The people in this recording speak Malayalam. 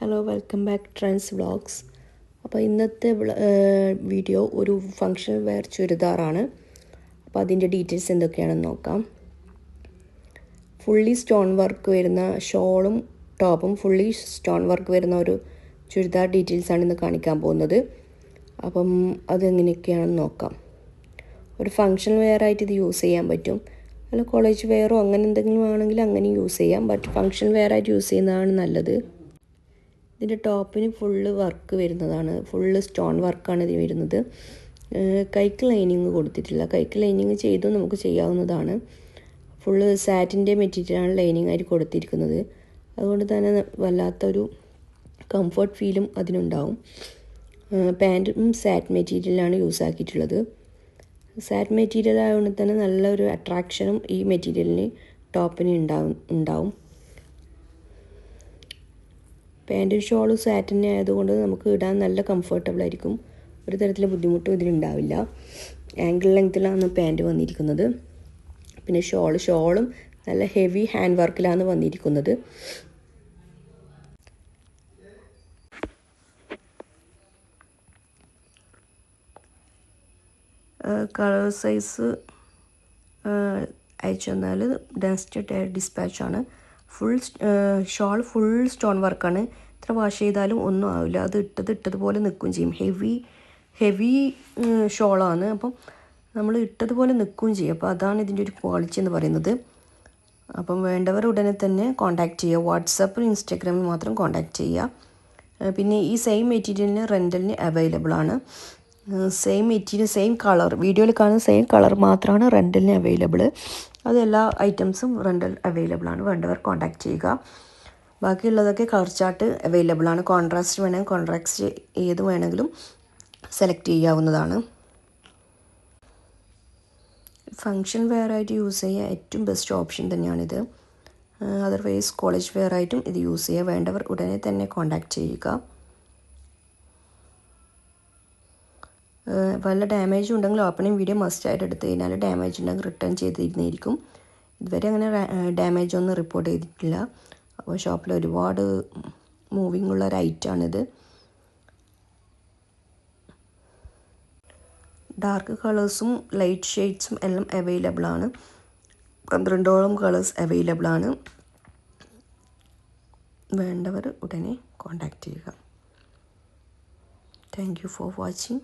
Hello welcome back trends vlogs. അപ്പോൾ ഇന്നത്തെ വീഡിയോ ഒരു ഫങ്ഷണൽ വെയർ ചുരിദാറാണ്. അപ്പോൾ അതിൻ്റെ ഡീറ്റെയിൽസ് എന്തൊക്കെയാണെന്ന് നോക്കാം. ഫുള്ളി സ്റ്റോൺ വർക്ക് വരുന്ന ഷോളും ടോപ്പും ഫുള്ളി സ്റ്റോൺ വർക്ക് വരുന്ന ഒരു ചുരിദാർ ഡീറ്റെയിൽസാണ് ഇന്ന് കാണിക്കാൻ പോകുന്നത്. അപ്പം അതെങ്ങനെയൊക്കെയാണെന്ന് നോക്കാം. ഒരു ഫങ്ഷണൽ വെയർ ആയിട്ട് ഇത് യൂസ് ചെയ്യാൻ പറ്റും. അല്ല കോളേജ് വെയറോ അങ്ങനെ എന്തെങ്കിലും ആണെങ്കിൽ അങ്ങനെ യൂസ് ചെയ്യാം. ബട്ട് ഫങ്ഷണൽ വെയർ ആയിട്ട് യൂസ് ചെയ്യുന്നതാണ് നല്ലത്. ഇതിൻ്റെ ടോപ്പിന് ഫുള്ള് വർക്ക് വരുന്നതാണ്, ഫുള്ള് സ്റ്റോൺ വർക്കാണ് ഇത് വരുന്നത്. കൈക്ക് ലൈനിങ് കൊടുത്തിട്ടില്ല. കൈക്ക് ലൈനിങ് ചെയ്തും നമുക്ക് ചെയ്യാവുന്നതാണ്. ഫുള്ള് സാറ്റിൻ്റെ മെറ്റീരിയലാണ് ലൈനിങ് ആയിട്ട് കൊടുത്തിരിക്കുന്നത്. അതുകൊണ്ട് തന്നെ വല്ലാത്തൊരു കംഫർട്ട് ഫീലും അതിനുണ്ടാവും. പാൻറ്റും സാറ്റ് മെറ്റീരിയലാണ് യൂസ് ആക്കിയിട്ടുള്ളത്. സാറ്റ് മെറ്റീരിയൽ ആയതുകൊണ്ട് തന്നെ നല്ലൊരു അട്രാക്ഷനും ഈ മെറ്റീരിയലിന് ടോപ്പിന് ഉണ്ടാവും. പാൻറ്റും ഷോളും സാറ്റിൻ്റെ ആയതുകൊണ്ട് നമുക്ക് ഇടാൻ നല്ല കംഫർട്ടബിൾ ആയിരിക്കും. ഒരു തരത്തിലെ ബുദ്ധിമുട്ടും ഇതിലുണ്ടാവില്ല. ആങ്കിൾ ലെങ്ത്തിലാണ് പാൻറ്റ് വന്നിരിക്കുന്നത്. പിന്നെ ഷോളും നല്ല ഹെവി ഹാൻഡ് വർക്കിലാണ് വന്നിരിക്കുന്നത്. കളർ സൈസ് അയച്ചു തന്നാൽ നെക്സ്റ്റ് ഡിസ്പാച്ചാണ്. ഷോൾ ഫുൾ സ്റ്റോൺ വർക്കാണ്. ഇത്ര വാഷ് ചെയ്താലും ഒന്നും ആവില്ല. അത് ഇട്ടതുപോലെ നിൽക്കുകയും ചെയ്യും. ഹെവി ഷോളാണ്. അപ്പം നമ്മൾ ഇട്ടതുപോലെ നിൽക്കുകയും ചെയ്യും. അപ്പോൾ അതാണ് ഇതിൻ്റെ ഒരു ക്വാളിറ്റി എന്ന് പറയുന്നത്. അപ്പം വേണ്ടവർ ഉടനെ തന്നെ കോൺടാക്റ്റ് ചെയ്യുക. വാട്സാപ്പിൽ ഇൻസ്റ്റാഗ്രാമിൽ മാത്രം കോൺടാക്റ്റ് ചെയ്യുക. പിന്നെ ഈ സെയിം മെറ്റീരിയലിന് റെൻ്റലിന് അവൈലബിൾ ആണ്. സെയിം മെറ്റീരിയൽ സെയിം കളർ, വീഡിയോയിൽ കാണുന്ന സെയിം കളർ മാത്രമാണ് റെൻ്റലിന് അവൈലബിൾ. അതെല്ലാ ഐറ്റംസും റെൻ്റൽ അവൈലബിൾ ആണ്. വേണ്ടവർ കോൺടാക്റ്റ് ചെയ്യുക. ബാക്കിയുള്ളതൊക്കെ കളർ ചാർട്ട് അവൈലബിൾ ആണ്. കോൺട്രാസ്റ്റ് വേണമെങ്കിൽ കോൺട്രാസ്റ്റ് ഏത് വേണമെങ്കിലും സെലക്ട് ചെയ്യാവുന്നതാണ്. ഫങ്ഷൻ വെയർ ആയിട്ട് യൂസ് ചെയ്യുക ഏറ്റവും ബെസ്റ്റ് ഓപ്ഷൻ തന്നെയാണിത്. അതർവൈസ് കോളേജ് വെയർ ആയിട്ടും ഇത് യൂസ് ചെയ്യുക. വേണ്ടവർ ഉടനെ തന്നെ കോൺടാക്റ്റ് ചെയ്യുക. വല്ല ഡാമേജ് ഉണ്ടെങ്കിൽ ഓപ്പണിംഗ് വീഡിയോ മസ്റ്റായിട്ട് എടുത്തു കഴിഞ്ഞാൽ ഡാമേജ് ഉണ്ടെങ്കിൽ റിട്ടേൺ ചെയ്തിരുന്നതായിരിക്കും. ഇതുവരെ അങ്ങനെ ഡാമേജ് ഒന്നും റിപ്പോർട്ട് ചെയ്തിട്ടില്ല. അപ്പോൾ ഷോപ്പിൽ ഒരുപാട് മൂവിങ് ഉള്ള ഒരു ഐറ്റമാണിത്. ഡാർക്ക് കളേഴ്സും ലൈറ്റ് ഷെയ്ഡ്സും എല്ലാം അവൈലബിൾ ആണ്. 12ഓളം കളേഴ്സ് അവൈലബിൾ ആണ്. വേണ്ടവർ ഉടനെ കോൺടാക്റ്റ് ചെയ്യുക. Thank you for watching.